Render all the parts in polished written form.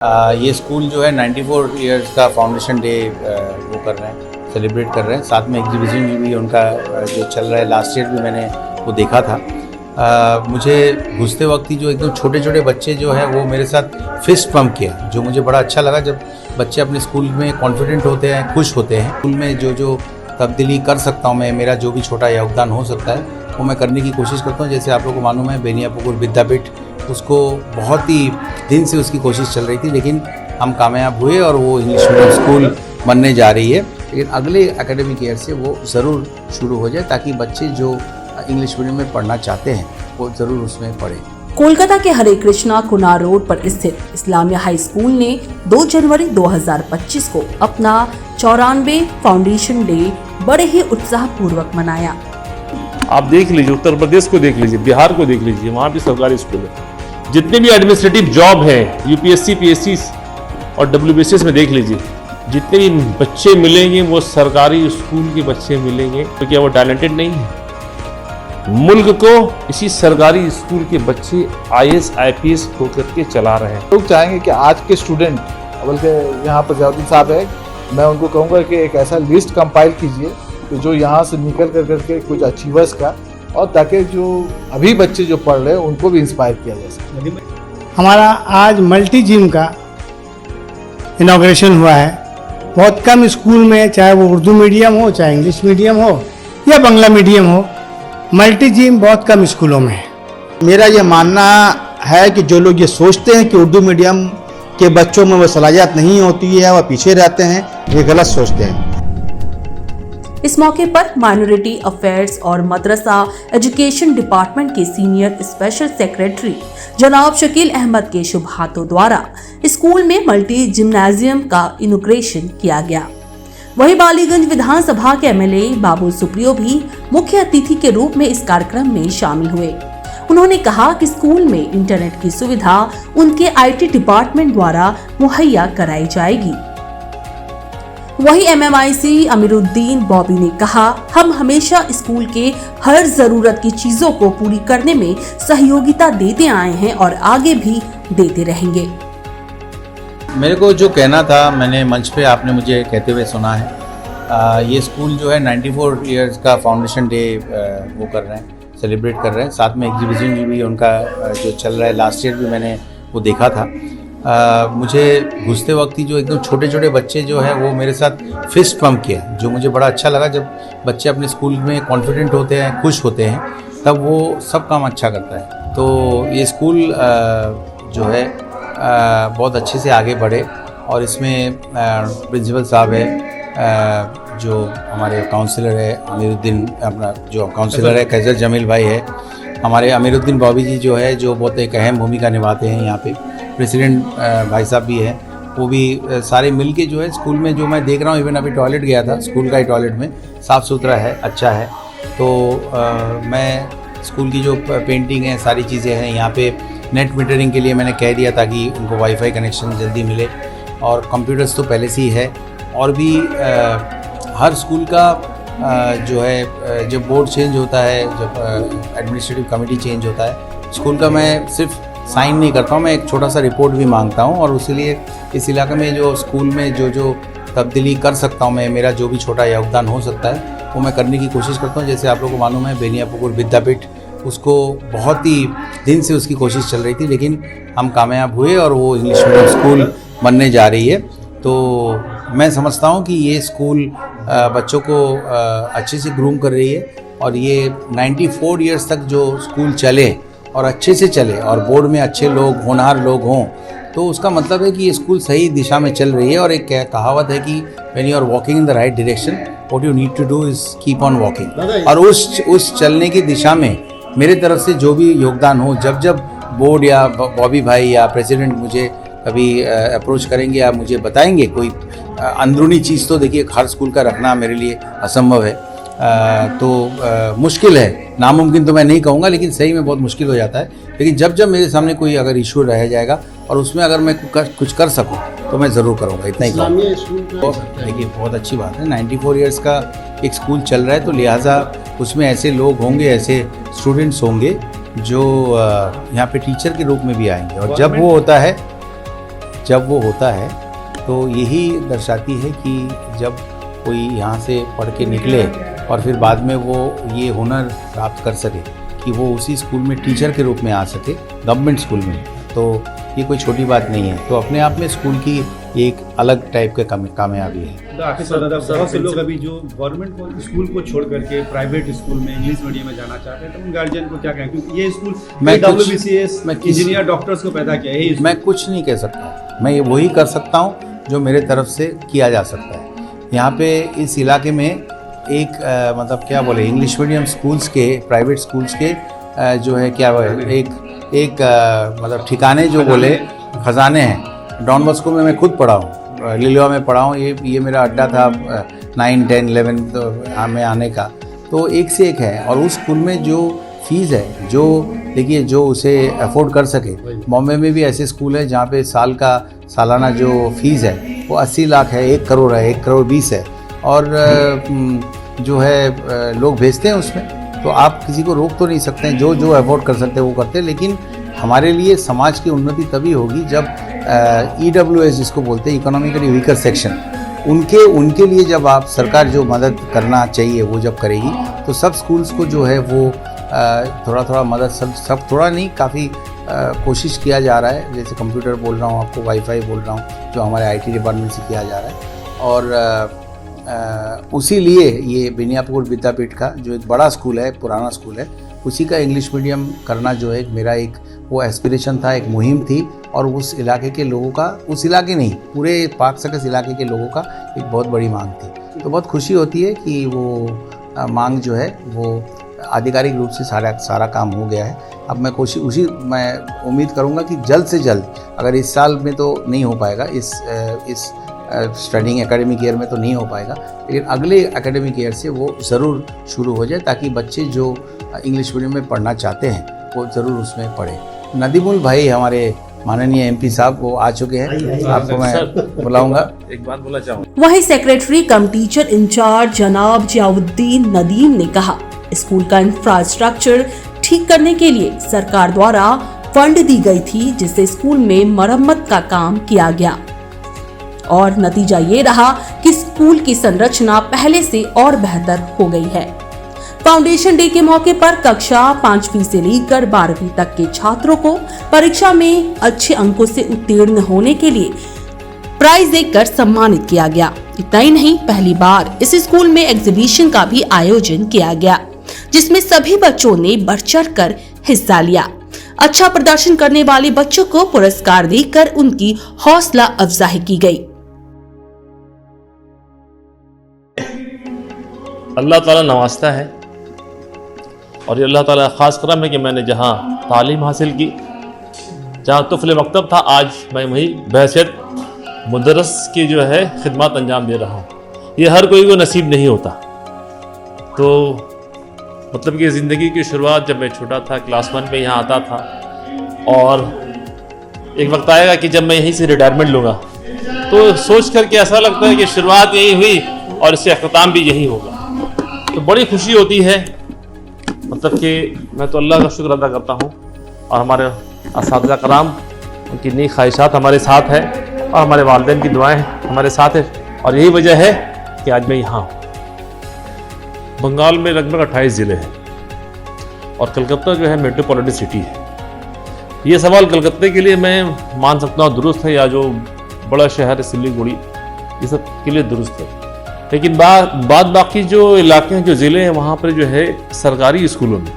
ये स्कूल जो है 94 इयर्स का फाउंडेशन डे वो कर रहे हैं, सेलिब्रेट कर रहे हैं। साथ में एग्जीबिशन भी उनका जो चल रहा है, लास्ट ईयर भी मैंने वो देखा था। मुझे घुसते वक्त ही जो एकदम छोटे छोटे बच्चे जो है वो मेरे साथ फिस्ट पम्प किया, जो मुझे बड़ा अच्छा लगा। जब बच्चे अपने स्कूल में कॉन्फिडेंट होते हैं, खुश होते हैं, स्कूल में जो तब्दीली कर सकता हूँ मैं, मेरा जो भी छोटा योगदान हो सकता है वो मैं करने की कोशिश करता हूँ। जैसे आप लोगों को मालूम है, बेनियापुकुर विद्यापीठ, उसको बहुत ही दिन से उसकी कोशिश चल रही थी, लेकिन हम कामयाब हुए और वो इंग्लिश मीडियम स्कूल बनने जा रही है। लेकिन अगले एकेडमिक ईयर से वो ज़रूर शुरू हो जाए, ताकि बच्चे जो इंग्लिश मीडियम में पढ़ना चाहते हैं वो ज़रूर उसमें पढ़ें। कोलकाता के हरे कृष्णा कुनार रोड पर स्थित इस्लामिया हाई स्कूल ने 2 जनवरी 2025 को अपना 94 फाउंडेशन डे बड़े ही उत्साह पूर्वक मनाया। आप देख लीजिए, उत्तर प्रदेश को देख लीजिए, बिहार को देख लीजिए, वहाँ भी सरकारी स्कूल है। जितने भी एडमिनिस्ट्रेटिव जॉब है, यूपीएससी, पीएससी और डब्ल्यूबीसीएस में देख लीजिए, जितने भी बच्चे मिलेंगे वो सरकारी स्कूल के बच्चे मिलेंगे। तो क्या वो टैलेंटेड नहीं है? मुल्क को इसी सरकारी स्कूल के बच्चे IAS IPS होकर के चला रहे हैं। लोग चाहेंगे कि आज के स्टूडेंट, बल्कि यहाँ पर जयाउद्दीन साहब है, मैं उनको कहूँगा कि एक ऐसा लिस्ट कंपाइल कीजिए कि जो यहाँ से निकल करके कुछ अचीवर्स का, और ताकि जो अभी बच्चे जो पढ़ रहे हैं उनको भी इंस्पायर किया जा सके। हमारा आज मल्टी जिम का इनॉग्रेशन हुआ है। बहुत कम स्कूल में, चाहे वो उर्दू मीडियम हो, चाहे इंग्लिश मीडियम हो या बांग्ला मीडियम हो, मल्टी जिम बहुत कम स्कूलों में है। मेरा ये मानना है कि जो लोग ये सोचते हैं कि उर्दू मीडियम के बच्चों में वो सलाहियत नहीं होती है, वह पीछे रहते हैं, ये गलत सोचते हैं। इस मौके पर माइनॉरिटी अफेयर्स और मदरसा एजुकेशन डिपार्टमेंट के सीनियर स्पेशल सेक्रेटरी जनाब शकील अहमद के शुभ हाथों द्वारा स्कूल में मल्टी जिम्नाजियम का इनॉग्रेशन किया गया। वहीं बालीगंज विधानसभा के MLA बाबुल सुप्रियो भी मुख्य अतिथि के रूप में इस कार्यक्रम में शामिल हुए। उन्होंने कहा कि स्कूल में इंटरनेट की सुविधा उनके IT डिपार्टमेंट द्वारा मुहैया कराई जाएगी। वहीं MMIC अमीरुद्दीन बॉबी ने कहा, हम हमेशा स्कूल के हर जरूरत की चीजों को पूरी करने में सहयोगिता देते आए हैं और आगे भी देते रहेंगे। मेरे को जो कहना था, मैंने मंच पे आपने मुझे कहते हुए सुना है। ये स्कूल जो है 94 इयर्स का फाउंडेशन डे वो कर रहे हैं, सेलिब्रेट कर रहे हैं। साथ में एग्जीबिशन भी उनका जो चल रहा है, लास्ट ईयर भी मैंने वो देखा था। मुझे घुसते वक्त ही जो एकदम छोटे छोटे बच्चे जो है वो मेरे साथ फिस्ट पम्प किया, जो मुझे बड़ा अच्छा लगा। जब बच्चे अपने स्कूल में कॉन्फिडेंट होते हैं, खुश होते हैं, तब वो सब काम अच्छा करता है। तो ये स्कूल जो है बहुत अच्छे से आगे बढ़े, और इसमें प्रिंसिपल साहब है, जो हमारे काउंसलर है अमीरुद्दीन, अपना जो काउंसलर है कैसर जमील भाई है, हमारे अमीरुद्दीन बॉबी जी जो है, जो बहुत एक अहम भूमिका निभाते हैं यहाँ पे। प्रेसिडेंट भाई साहब भी हैं, वो भी सारे मिल के जो है स्कूल में, जो मैं देख रहा हूँ, इवन अभी टॉयलेट गया था, स्कूल का ही टॉयलेट में साफ़ सुथरा है, अच्छा है। तो मैं स्कूल की जो पेंटिंग है, सारी चीज़ें हैं यहाँ पे। नेट मीटरिंग के लिए मैंने कह दिया ताकि उनको वाईफाई कनेक्शन जल्दी मिले, और कंप्यूटर्स तो पहले से ही है। और भी हर स्कूल का जो है, जब बोर्ड चेंज होता है, जब एडमिनिस्ट्रेटिव कमेटी चेंज होता है स्कूल का, मैं सिर्फ साइन नहीं करता हूँ, मैं एक छोटा सा रिपोर्ट भी मांगता हूँ। और इसीलिए इस इलाके में जो स्कूल में जो तब्दीली कर सकता हूँ मैं, मेरा जो भी छोटा योगदान हो सकता है वो मैं करने की कोशिश करता हूँ। जैसे आप लोगों को मालूम है, बेनियापुकुर विद्यापीठ, उसको बहुत ही दिन से उसकी कोशिश चल रही थी, लेकिन हम कामयाब हुए और वो इंग्लिश मीडियम स्कूल बनने जा रही है। तो मैं समझता हूँ कि ये स्कूल बच्चों को अच्छे से ग्रूम कर रही है, और ये 94 इयर्स तक जो स्कूल चले और अच्छे से चले, और बोर्ड में अच्छे लोग, होनहार लोग हों, तो उसका मतलब है कि ये स्कूल सही दिशा में चल रही है। और एक कहावत है कि when you are walking in the right direction, what you need to do is keep on walking. और उस चलने की दिशा में मेरे तरफ से जो भी योगदान हो, जब बोर्ड या बॉबी भाई या प्रेसिडेंट मुझे कभी अप्रोच करेंगे या मुझे बताएंगे कोई अंदरूनी चीज़, तो देखिए हर स्कूल का रखना मेरे लिए असंभव है। मुश्किल है, नामुमकिन तो मैं नहीं कहूँगा, लेकिन सही में बहुत मुश्किल हो जाता है। लेकिन जब मेरे सामने कोई अगर इशू रह जाएगा और उसमें अगर मैं कुछ कर सकूँ तो मैं ज़रूर करूँगा, इतना ही कहूँगा। देखिए बहुत अच्छी बात है, 94 इयर्स का एक स्कूल चल रहा है, तो लिहाजा उसमें ऐसे लोग होंगे, ऐसे स्टूडेंट्स होंगे जो यहाँ पे टीचर के रूप में भी आएंगे। और जब वो होता है जब वो होता है तो यही दर्शाती है कि जब कोई यहाँ से पढ़ के निकले और फिर बाद में वो ये हुनर प्राप्त कर सके कि वो उसी स्कूल में टीचर के रूप में आ सके, गवर्नमेंट स्कूल में, तो ये कोई छोटी बात नहीं है। तो अपने आप में स्कूल की एक अलग टाइप का कामयाबी है। तो आखिर बहुत से लोग अभी जो गवर्नमेंट स्कूल को छोड़ करके प्राइवेट स्कूल में इंग्लिश मीडियम में जाना चाहते हैं, तो उन गार्जियन को क्या कहें, क्योंकि ये स्कूल WBCS इंजीनियर डॉक्टर्स को पैदा किया है। मैं कुछ नहीं कह सकता, मैं ये वही कर सकता हूँ जो मेरे तरफ से किया जा सकता है। यहाँ पे इस इलाके में एक मतलब क्या बोले, इंग्लिश मीडियम स्कूल्स के, प्राइवेट स्कूल्स के जो है क्या एक मतलब ठिकाने जो बोले खजाने हैं। डॉन बॉस्को में मैं खुद पढ़ा हूँ, लिलुआ में पढ़ा हूँ, ये मेरा अड्डा था 9, 10, 11 में आने का। तो एक से एक है, और उस स्कूल में जो फीस है, जो देखिए जो उसे अफोर्ड कर सके। बॉम्बे में भी ऐसे स्कूल है जहाँ पे सालाना जो फीस है वो 80 लाख है, 1 करोड़ है, 1 करोड़ 20 है, और जो है लोग भेजते हैं उसमें। तो आप किसी को रोक तो नहीं सकते हैं, जो अफोर्ड कर सकते हैं वो करते हैं। लेकिन हमारे लिए समाज की उन्नति तभी होगी जब EWS जिसको बोलते हैं, इकोनॉमिकली वीकर सेक्शन, उनके लिए जब आप सरकार जो मदद करना चाहिए वो जब करेगी, तो सब स्कूल्स को जो है वो थोड़ा मदद, सब थोड़ा नहीं, काफ़ी कोशिश किया जा रहा है। जैसे कंप्यूटर बोल रहा हूँ आपको, वाईफाई बोल रहा हूँ, जो हमारे IT डिपार्टमेंट से किया जा रहा है। और उसी लिए ये बेनियापुर विद्यापीठ का जो एक बड़ा स्कूल है, पुराना स्कूल है, उसी का इंग्लिश मीडियम करना जो है मेरा एक वो एस्पिरेशन था, एक मुहिम थी। और उस इलाके के लोगों का, उस इलाके नहीं, पूरे पार्क सर्कस इलाके के लोगों का एक बहुत बड़ी मांग थी। तो बहुत खुशी होती है कि वो मांग जो है वो आधिकारिक रूप से सारा काम हो गया है। अब मैं मैं उम्मीद करूंगा कि जल्द से जल्द, अगर इस साल में तो नहीं हो पाएगा, इस स्टडिंग एकेडमिक ईयर में तो नहीं हो पाएगा, लेकिन अगले एकेडमिक ईयर से वो ज़रूर शुरू हो जाए, ताकि बच्चे जो इंग्लिश मीडियम में पढ़ना चाहते हैं वो ज़रूर उसमें पढ़ें। नदीमुल भाई हमारे माननीय MP साहब वो आ चुके हैं, आपको मैं बुलाऊंगा। एक बात बोलना चाहूँगा। वहीं सेक्रेटरी कम टीचर इंचार्ज जनाब जियाउद्दीन नदीम ने कहा, स्कूल का इंफ्रास्ट्रक्चर ठीक करने के लिए सरकार द्वारा फंड दी गई थी, जिससे स्कूल में मरम्मत का काम किया गया और नतीजा ये रहा कि स्कूल की संरचना पहले से और बेहतर हो गई है। फाउंडेशन डे के मौके पर कक्षा 5वीं से लेकर 12वीं तक के छात्रों को परीक्षा में अच्छे अंकों से उत्तीर्ण होने के लिए प्राइज देकर सम्मानित किया गया। इतना ही नहीं, पहली बार इस स्कूल में एग्जीबिशन का भी आयोजन किया गया, जिसमें सभी बच्चों ने बढ़ चढ़ कर हिस्सा लिया। अच्छा प्रदर्शन करने वाले बच्चों को पुरस्कार देकर उनकी हौसला अफजाई की गई। अल्लाह ताला नवाजता है, और ये अल्लाह ताला ख़ास करम है कि मैंने जहाँ तालीम हासिल की, जहाँ तुफ़ल मकतब था, आज मैं वही बहैसियत मुदर्रिस की जो है खिदमत अंजाम दे रहा हूँ। ये हर कोई को नसीब नहीं होता। तो मतलब कि ज़िंदगी की शुरुआत जब मैं छोटा था, क्लास 1 में यहाँ आता था, और एक वक्त आएगा कि जब मैं यहीं से रिटायरमेंट लूँगा, तो सोच करके ऐसा लगता है कि शुरुआत यही हुई और इससे अख्ताम भी यही होगा। तो बड़ी खुशी होती है, मतलब कि मैं तो अल्लाह का शुक्र अदा करता हूँ, और हमारे असातिज़ा कराम उनकी नेक ख्वाहिशात हमारे साथ है, और हमारे वालिदैन की दुआएं हमारे साथ है, और यही वजह है कि आज मैं यहाँ हूँ। बंगाल में लगभग 28 ज़िले हैं, और कलकत्ता जो है मेट्रोपॉलिटन सिटी है। ये सवाल कलकत्ते के लिए मैं मान सकता हूँ दुरुस्त है, या जो बड़ा शहर है सिलीगुड़ी, ये सब के लिए दुरुस्त है। लेकिन बाकी जो इलाके हैं, जो ज़िले हैं, वहाँ पर जो है सरकारी स्कूलों में,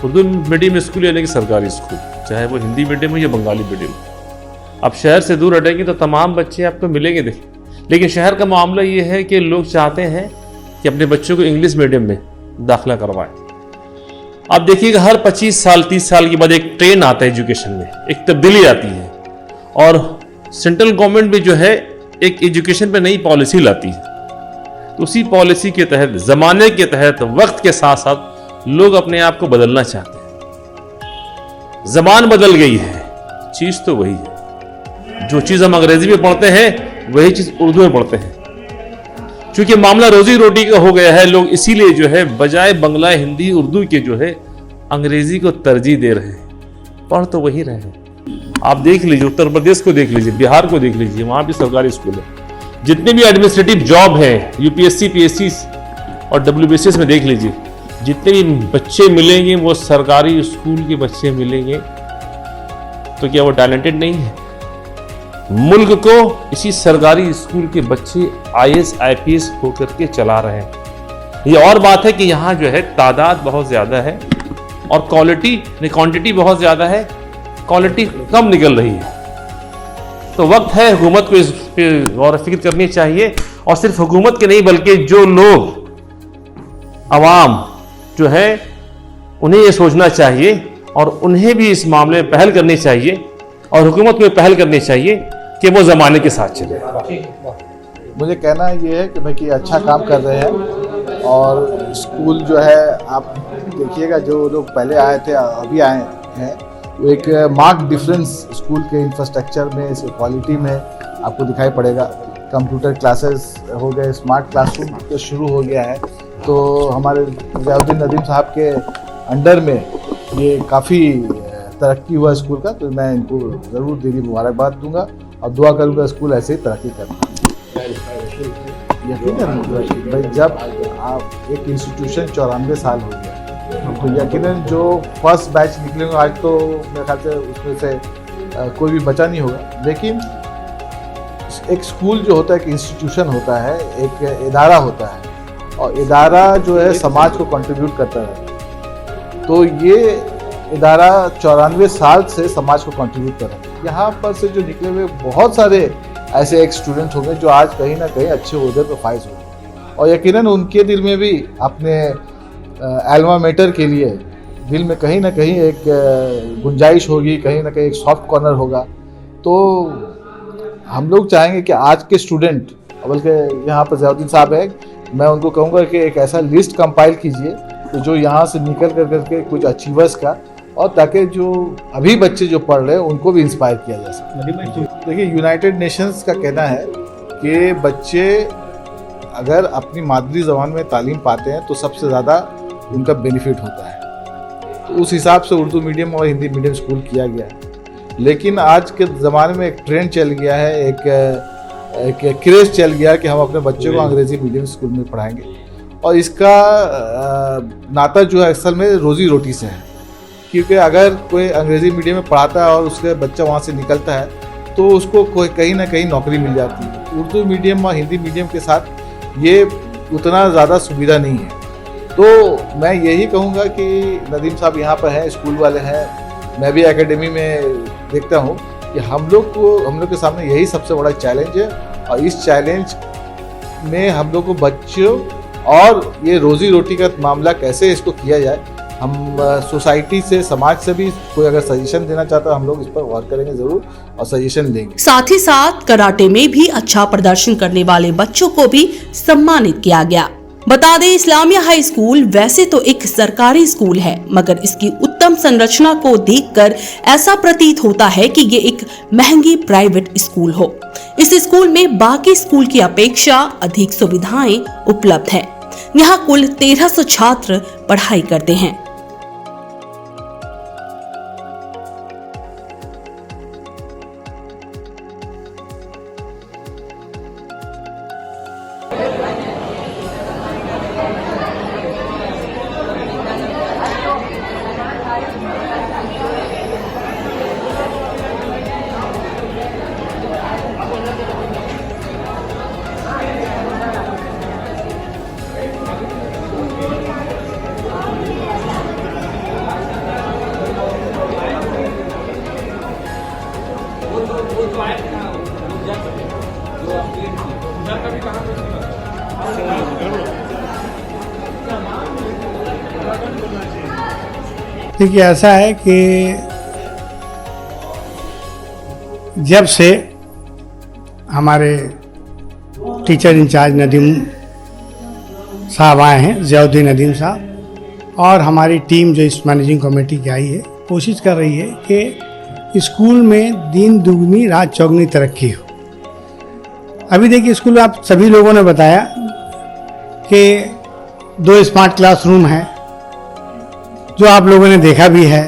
उर्दू मीडियम स्कूल यानी कि सरकारी स्कूल, चाहे वो हिंदी मीडियम हो या बंगाली मीडियम हो, अब शहर से दूर हटेंगे तो तमाम बच्चे आपको मिलेंगे देखिए। लेकिन शहर का मामला ये है कि लोग चाहते हैं कि अपने बच्चों को इंग्लिश मीडियम में दाखिला करवाएं। आप देखिएगा हर 25 साल 30 साल के बाद एक ट्रेंड आता है एजुकेशन में, एक तब्दीली आती है, और सेंट्रल गवर्नमेंट भी जो है एक एजुकेशन पे नई पॉलिसी लाती है। तो उसी पॉलिसी के तहत, ज़माने के तहत, वक्त के साथ साथ लोग अपने आप को बदलना चाहते हैं। ज़बान बदल गई है, चीज़ तो वही है। जो चीज़ हम अंग्रेजी में पढ़ते हैं वही चीज़ उर्दू में पढ़ते हैं। क्योंकि मामला रोजी रोटी का हो गया है, लोग इसीलिए जो है बजाय बंगला, हिंदी, उर्दू के जो है अंग्रेजी को तरजीह दे रहे हैं। पढ़ तो वही रहे हैं। आप देख लीजिए, उत्तर प्रदेश को देख लीजिए, बिहार को देख लीजिए, वहाँ भी सरकारी स्कूल है। जितने भी एडमिनिस्ट्रेटिव जॉब हैं यूपीएससी पीएससी और डब्ल्यूबीसीएस में देख लीजिए, जितने भी बच्चे मिलेंगे वो सरकारी स्कूल के बच्चे मिलेंगे। तो क्या वो टैलेंटेड नहीं है? मुल्क को इसी सरकारी स्कूल के बच्चे आईएएस आईपीएस होकर के चला रहे हैं। ये और बात है कि यहाँ जो है तादाद बहुत ज़्यादा है और क्वांटिटी बहुत ज़्यादा है, क्वालिटी कम निकल रही है। तो वक्त है हुकूमत को इस पे गौर फिक्र करनी चाहिए, और सिर्फ हुकूमत के नहीं बल्कि जो लोग अवाम जो है उन्हें ये सोचना चाहिए और उन्हें भी इस मामले में पहल करनी चाहिए और हुकूमत में पहल करनी चाहिए कि वो ज़माने के साथ चले। मुझे कहना ये है कि भाई कि अच्छा काम कर रहे हैं, और स्कूल जो है आप देखिएगा जो लोग पहले आए थे अभी आए हैं, वो एक मार्क डिफरेंस स्कूल के इंफ्रास्ट्रक्चर में, इस क्वालिटी में आपको दिखाई पड़ेगा। कंप्यूटर क्लासेस हो गए, स्मार्ट क्लासरूम तो शुरू हो गया है। तो हमारे ज़ियाउद्दीन नदीम साहब के अंडर में ये काफ़ी तरक्की हुआ स्कूल का, तो मैं इनको ज़रूर दिली मुबारकबाद दूंगा और दुआ करूंगा स्कूल ऐसे ही तरक्की करना। यकीनन भाई जब आप एक इंस्टीट्यूशन 94 साल हो गया, तो यकीनन जो फर्स्ट बैच निकलेंगे आज, तो मेरे ख्याल से उसमें से कोई भी बचा नहीं होगा। लेकिन एक स्कूल जो होता है, एक इंस्टीट्यूशन होता है, एक इदारा होता है, और इदारा जो है समाज को कंट्रीब्यूट करता है। तो ये इदारा 94 साल से समाज को कंट्रीब्यूट कर रहा है। यहाँ पर से जो निकले हुए बहुत सारे ऐसे एक स्टूडेंट होंगे जो आज कहीं ना कहीं अच्छे ओहदे पर फाइज होंगे, और यकीनन उनके दिल में भी अपने एल्मा मेटर के लिए दिल में कहीं ना कहीं एक गुंजाइश होगी, कहीं ना कहीं एक सॉफ्ट कॉर्नर होगा। तो हम लोग चाहेंगे कि आज के स्टूडेंट, बल्कि यहाँ पर ज़ियाउद्दीन साहब है, मैं उनको कहूँगा कि एक ऐसा लिस्ट कंपाइल कीजिए तो जो यहाँ से निकल कर करके कुछ अचीवर्स का, और ताकि जो अभी बच्चे जो पढ़ रहे हैं उनको भी इंस्पायर किया जा सके। देखिए, यूनाइटेड नेशंस का कहना है कि बच्चे अगर अपनी मादरी ज़बान में तालीम पाते हैं तो सबसे ज़्यादा उनका बेनिफिट होता है। तो उस हिसाब से उर्दू मीडियम और हिंदी मीडियम स्कूल किया गया है। लेकिन आज के ज़माने में एक ट्रेंड चल गया है, एक क्रेज़ चल गया है कि हम अपने बच्चों को अंग्रेज़ी मीडियम स्कूल में पढ़ाएंगे, और इसका नाता जो है असल में रोज़ी रोटी से है। क्योंकि अगर कोई अंग्रेज़ी मीडियम में पढ़ाता है और उसके बच्चा वहाँ से निकलता है तो उसको कोई कहीं ना कहीं नौकरी मिल जाती है। उर्दू मीडियम और हिंदी मीडियम के साथ ये उतना ज़्यादा सुविधा नहीं है। तो मैं यही कहूँगा कि नदीम साहब यहाँ पर हैं, स्कूल वाले हैं, मैं भी एकेडमी में देखता हूँ कि हम लोग के सामने यही सबसे बड़ा चैलेंज है, और इस चैलेंज में हम लोग को बच्चों और ये रोज़ी रोटी का मामला कैसे इसको किया जाए, हम सोसाइटी से, समाज से भी कोई अगर सजेशन देना चाहता है हम लोग इस पर गौर करेंगे ज़रूर और सजेशन देंगे। साथ ही साथ कराटे में भी अच्छा प्रदर्शन करने वाले बच्चों को भी सम्मानित किया गया। बता दें, इस्लामिया हाई स्कूल वैसे तो एक सरकारी स्कूल है, मगर इसकी उत्तम संरचना को देखकर ऐसा प्रतीत होता है कि ये एक महंगी प्राइवेट स्कूल हो। इस स्कूल में बाकी स्कूल की अपेक्षा अधिक सुविधाएं उपलब्ध हैं। यहाँ कुल 1300 छात्र पढ़ाई करते हैं। देखिए, ऐसा है कि जब से हमारे टीचर इंचार्ज नदीम साहब आए हैं, ज़ियाउद्दीन नदीम साहब, और हमारी टीम जो इस मैनेजिंग कमेटी की आई है, कोशिश कर रही है कि स्कूल में दिन दुगनी रात चौगनी तरक्की हो। अभी देखिए, स्कूल में आप सभी लोगों ने बताया कि 2 स्मार्ट क्लासरूम हैं, जो आप लोगों ने देखा भी है।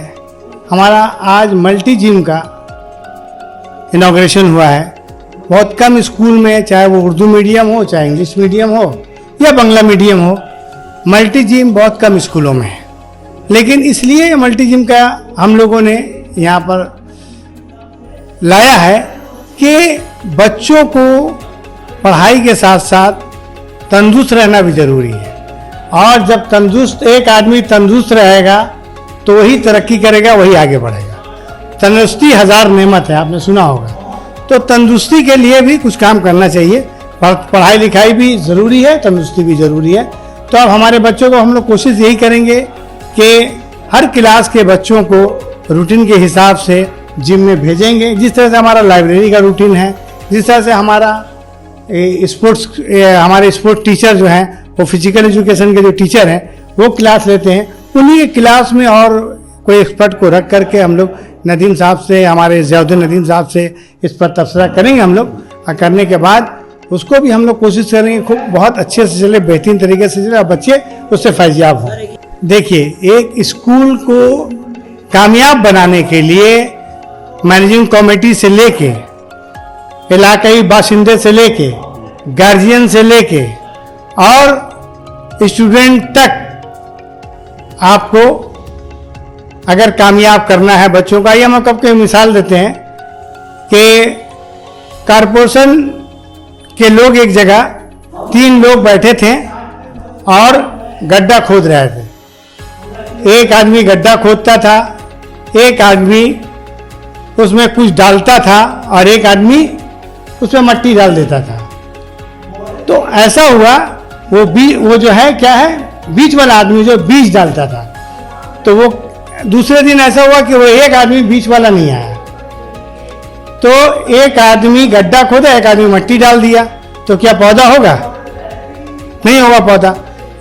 हमारा आज मल्टी जिम का इनॉग्रेशन हुआ है। बहुत कम स्कूल में, चाहे वो उर्दू मीडियम हो, चाहे इंग्लिश मीडियम हो या बांग्ला मीडियम हो, मल्टी जिम बहुत कम स्कूलों में है। लेकिन इसलिए मल्टी जिम का हम लोगों ने यहाँ पर लाया है कि बच्चों को पढ़ाई के साथ साथ तंदुरुस्त रहना भी जरूरी है। और जब एक आदमी तंदुरुस्त रहेगा तो वही तरक्की करेगा, वही आगे बढ़ेगा। तंदुरुस्ती 1000 नेमत है, आपने सुना होगा। तो तंदुरुस्ती के लिए भी कुछ काम करना चाहिए। पढ़ाई लिखाई भी ज़रूरी है, तंदुरुस्ती भी ज़रूरी है। तो अब हमारे बच्चों को हम लोग कोशिश यही करेंगे कि हर क्लास के बच्चों को रूटीन के हिसाब से जिम में भेजेंगे। जिस तरह से हमारा लाइब्रेरी का रूटीन है, जिस तरह से हमारा हमारे स्पोर्ट्स टीचर जो हैं, वो फिजिकल एजुकेशन के जो टीचर हैं वो क्लास लेते हैं, उन्हीं के क्लास में और कोई एक्सपर्ट को रख करके हम लोग नदीम साहब से, हमारे ज़ियाउद्दीन नदीम साहब से इस पर तबसरा करेंगे हम लोग। और करने के बाद उसको भी हम लोग कोशिश करेंगे खूब बहुत अच्छे से चले, बेहतरीन तरीके से चले और बच्चे उससे फैज़याब हों। देखिए, एक स्कूल को कामयाब बनाने के लिए मैनेजिंग कमेटी से लेके, इलाकाई बाशिंदे से लेके, गार्जियन से लेके और स्टूडेंट तक आपको अगर कामयाब करना है बच्चों का, ये हम कब के मिसाल देते हैं कि कारपोरेशन के लोग एक जगह 3 लोग बैठे थे और गड्ढा खोद रहे थे। एक आदमी गड्ढा खोदता था, एक आदमी उसमें कुछ डालता था और एक आदमी उसमें मिट्टी डाल देता था। तो ऐसा हुआ, वो जो है क्या है, बीच वाला आदमी जो बीज डालता था, तो वो दूसरे दिन ऐसा हुआ कि वो एक आदमी बीच वाला नहीं आया। तो एक आदमी गड्ढा खोदा, एक आदमी मिट्टी डाल दिया, तो क्या पौधा होगा? नहीं होगा पौधा।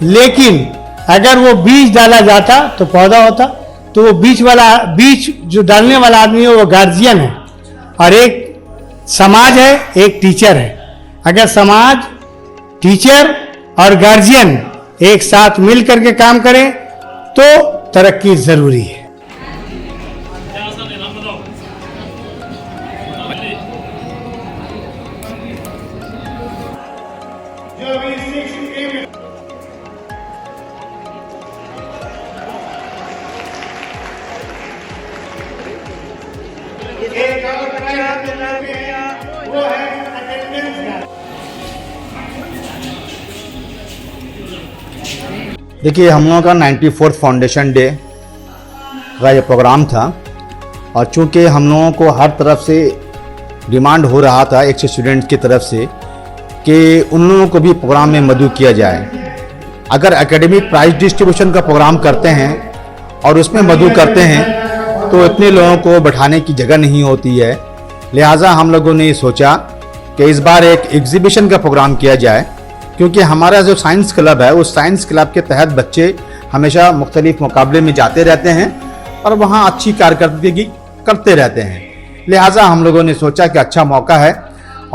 लेकिन अगर वो बीज डाला जाता तो पौधा होता। तो वो बीज जो डालने वाला आदमी है वो गार्जियन है, और एक समाज है, एक टीचर है। अगर समाज, टीचर और गार्जियन एक साथ मिल करके काम करें तो तरक्की जरूरी है। देखिए, हम लोगों का 94th फाउंडेशन डे का ये प्रोग्राम था, और चूँकि हम लोगों को हर तरफ से डिमांड हो रहा था एक स्टूडेंट्स की तरफ से कि उन लोगों को भी प्रोग्राम में मदऊ किया जाए। अगर एकेडमिक प्राइज डिस्ट्रीब्यूशन का प्रोग्राम करते हैं और उसमें मदऊ करते हैं तो इतने लोगों को बैठाने की जगह नहीं होती है। लिहाजा हम लोगों ने सोचा कि इस बार एक एग्जीबिशन का प्रोग्राम किया जाए, क्योंकि हमारा जो साइंस क्लब है उस साइंस क्लब के तहत बच्चे हमेशा मुख्तलिफ मुकाबले में जाते रहते हैं और वहाँ अच्छी कारकर्दगी करते रहते हैं। लिहाजा हम लोगों ने सोचा कि अच्छा मौका है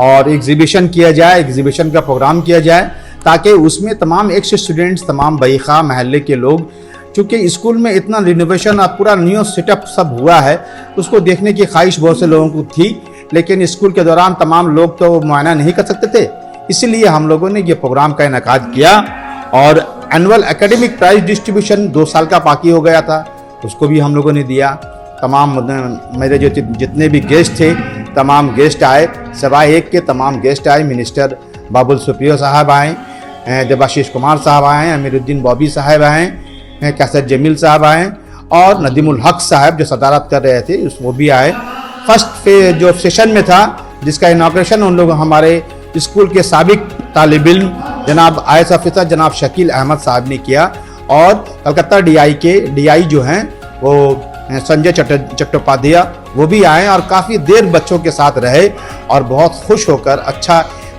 और एग्जीबिशन किया जाए, एग्जीबिशन का प्रोग्राम किया जाए, ताकि उसमें तमाम एक्स स्टूडेंट्स, तमाम बईखा महल्ले के लोग, चूँकि स्कूल में इतना रिनोवेशन और पूरा न्यू सेटअप सब हुआ है, उसको देखने की ख्वाहिश बहुत से लोगों को थी, लेकिन स्कूल के दौरान तमाम लोग तो मुआयना नहीं कर सकते थे। इसलिए हम लोगों ने ये प्रोग्राम का इनेकाद किया और एनुअल एकेडमिक प्राइज डिस्ट्रीब्यूशन 2 साल का बाकी हो गया था, उसको भी हम लोगों ने दिया। तमाम मेरे जो जितने भी गेस्ट थे, तमाम गेस्ट आए, सवाए एक के तमाम गेस्ट आए। मिनिस्टर बाबुल सुप्रियो साहब आए, देबाशीष कुमार साहब आए, अमीरुद्दीन बॉबी साहब आए, कैसर जमील साहब आए और नदीमुल हक साहब जो सदारत कर रहे थे वो भी आए। फर्स्ट जो सेशन में था, जिसका इनाग्रेशन उन लोग हमारे स्कूल के साबिक तालिब इल्म जनाब आयस ऑफिसर जनाब शकील अहमद साहब ने किया, और कलकत्ता DI के DI जो हैं वो संजय चट्टोपाध्याय वो भी आए और काफ़ी देर बच्चों के साथ रहे और बहुत खुश होकर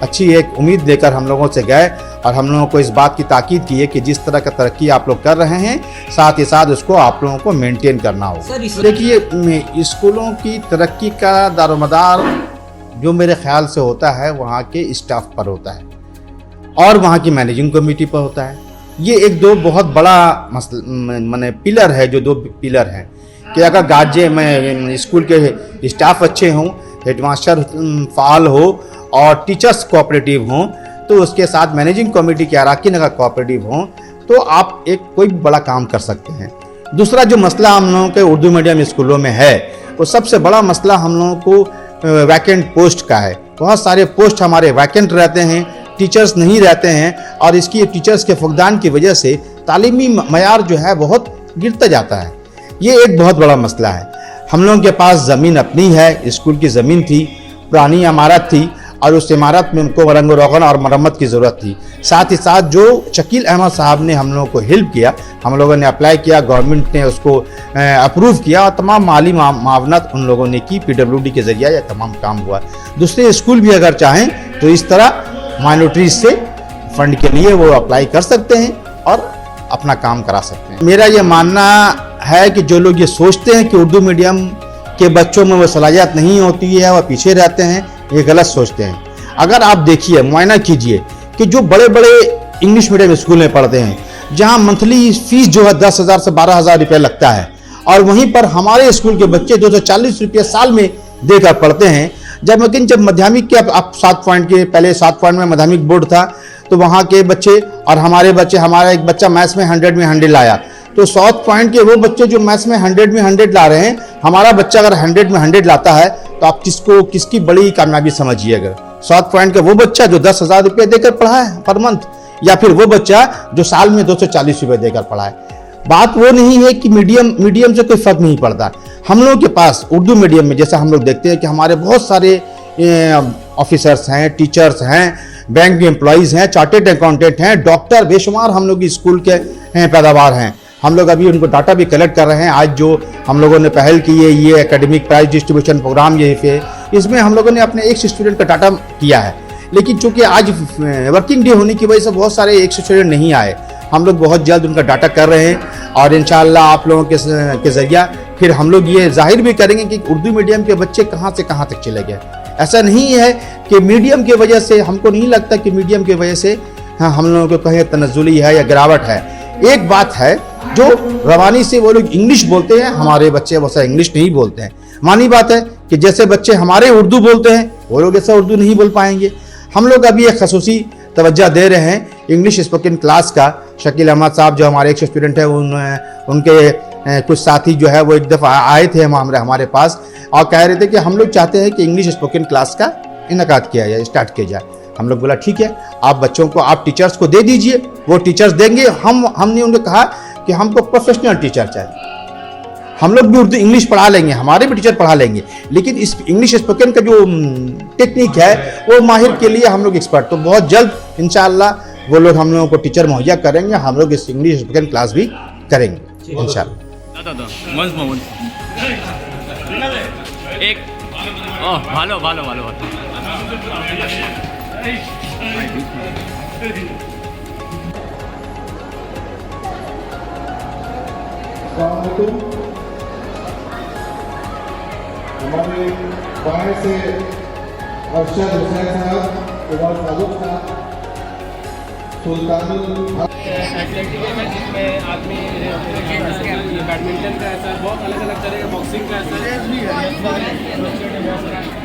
अच्छी एक उम्मीद लेकर हम लोगों से गए। और हम लोगों को इस बात की ताकीद की है कि जिस तरह का तरक्की आप लोग कर रहे हैं, साथ ही साथ उसको आप लोगों को मेंटेन करना होगा। देखिए, स्कूलों की तरक्की का दारोमदार जो मेरे ख्याल से होता है वहाँ के स्टाफ पर होता है और वहाँ की मैनेजिंग कमेटी पर होता है। ये एक दो बहुत बड़ा माने पिलर है, जो 2 पिलर हैं कि अगर गार्जियन में स्कूल के स्टाफ अच्छे हों, हेडमास्टर फाल हो और टीचर्स कोऑपरेटिव हों, तो उसके साथ मैनेजिंग कमेटी के अरकान अगर कोऑपरेटिव हों तो आप एक कोई बड़ा काम कर सकते हैं। दूसरा जो मसला हम लोगों के उर्दू मीडियम स्कूलों में है, वो सबसे बड़ा मसला हम लोगों को वैकेंट पोस्ट का है। बहुत सारे पोस्ट हमारे वैकेंट रहते हैं, टीचर्स नहीं रहते हैं, और इसकी टीचर्स के फुकदान की वजह से तालीमी मयार जो है बहुत गिरता जाता है। ये एक बहुत बड़ा मसला है। हम लोगों के पास ज़मीन अपनी है, स्कूल की ज़मीन थी, पुरानी इमारत थी, और उस इमारत में उनको रंग रोगन और मरम्मत की ज़रूरत थी। साथ ही साथ जो शकील अहमद साहब ने हम लोगों को हेल्प किया, हम लोगों ने अप्लाई किया, गवर्नमेंट ने उसको अप्रूव किया और तमाम माली मावनत उन लोगों ने की, PWD के ज़रिए यह तमाम काम हुआ। दूसरे स्कूल भी अगर चाहें तो इस तरह माइनॉरिटीज से फंड के लिए वो अप्लाई कर सकते हैं और अपना काम करा सकते हैं। मेरा ये मानना है कि जो लोग ये सोचते हैं कि उर्दू मीडियम के बच्चों में वो सलाहियत नहीं होती है, वह पीछे रहते हैं, ये गलत सोचते हैं। अगर आप देखिए, मुआयना कीजिए कि जो बड़े बड़े इंग्लिश मीडियम स्कूल में पढ़ते हैं, जहां मंथली फीस जो है 10,000 से 12,000 रुपये लगता है, और वहीं पर हमारे स्कूल के बच्चे 240 रुपये साल में देकर पढ़ते हैं। जब माध्यमिक के आप 7 पॉइंट के, पहले 7 पॉइंट में माध्यमिक बोर्ड था, तो वहाँ के बच्चे और हमारे बच्चे, हमारा एक बच्चा मैथ्स में 100 में 100 लाया, तो 7 पॉइंट के वो बच्चे जो मैथ्स में 100 में 100 ला रहे हैं, हमारा बच्चा अगर 100 में 100 लाता है तो आप किसकी बड़ी कामयाबी समझिए। अगर 7 पॉइंट का वो बच्चा जो 10,000 रुपये देकर पढ़ा है पर मंथ, या फिर वो बच्चा जो साल में 240 रुपये देकर पढ़ा है। बात वो नहीं है कि मीडियम से कोई फर्क नहीं पड़ता। हम लोगों के पास उर्दू मीडियम में जैसा हम लोग देखते हैं कि हमारे बहुत सारे ऑफिसर्स हैं, टीचर्स हैं, बैंक के एम्प्लॉयज़ हैं, चार्टेड अकाउंटेंट हैं, डॉक्टर, बेशुमार हम लोग स्कूल के पैदावार हैं। हम लोग अभी उनको डाटा भी कलेक्ट कर रहे हैं। आज जो हम लोगों ने पहल की है, ये एकेडमिक प्राइज डिस्ट्रीब्यूशन प्रोग्राम यही पे, इसमें हम लोगों ने अपने एक स्टूडेंट का डाटा किया है। लेकिन चूंकि आज वर्किंग डे होने की वजह से बहुत सारे एक स्टूडेंट नहीं आए, हम लोग बहुत जल्द उनका डाटा कर रहे हैं, और इंशाअल्लाह आप लोगों के ज़रिया फिर हम लोग ये जाहिर भी करेंगे कि उर्दू मीडियम के बच्चे कहाँ से कहाँ तक चले गए। ऐसा नहीं है कि मीडियम की वजह से, हमको नहीं लगता कि मीडियम की वजह से हम लोगों को कहीं तनज़्ज़ुली है या गिरावट है। एक बात है, जो रवानी से वो लोग इंग्लिश बोलते हैं, हमारे बच्चे वैसा इंग्लिश नहीं बोलते हैं। मानी बात है कि जैसे बच्चे हमारे उर्दू बोलते हैं, वो लोग ऐसा उर्दू नहीं बोल पाएंगे। हम लोग अभी एक खसूसी तवज्जो दे रहे हैं इंग्लिश स्पोकन क्लास का। शकील अहमद साहब जो हमारे एक स्टूडेंट है, उनके कुछ साथी जो है वो एक दफ़ा आए थे हमारे पास और कह रहे थे कि हम लोग चाहते हैं कि इंग्लिश स्पोकन क्लास का इनेकाद किया जाए, स्टार्ट किया जाए। हम लोग बोला ठीक है, आप बच्चों को, आप टीचर्स को दे दीजिए, वो टीचर्स देंगे। हमने उन्हें कहा कि हमको प्रोफेशनल टीचर चाहिए। हम लोग भी उर्दू इंग्लिश पढ़ा लेंगे, हमारे भी टीचर पढ़ा लेंगे, लेकिन इस इंग्लिश स्पोकन का जो टेक्निक है वो माहिर के लिए हम लोग एक्सपर्ट, तो बहुत जल्द इंशाअल्लाह वो लोग हम लोगों को टीचर मुहैया करेंगे। हम लोग इस इंग्लिश स्पोकन क्लास भी करेंगे इंशाअल्लाह। ভালো ভালো ভালো ভালো हमारे बाएं से अरशद हुसैन साहब, कुमार फारूक साहब, सुल्तानुल जिसमें आदमी बैडमिंटन का है सर, बहुत अलग अलग तरह का, बॉक्सिंग का है सर,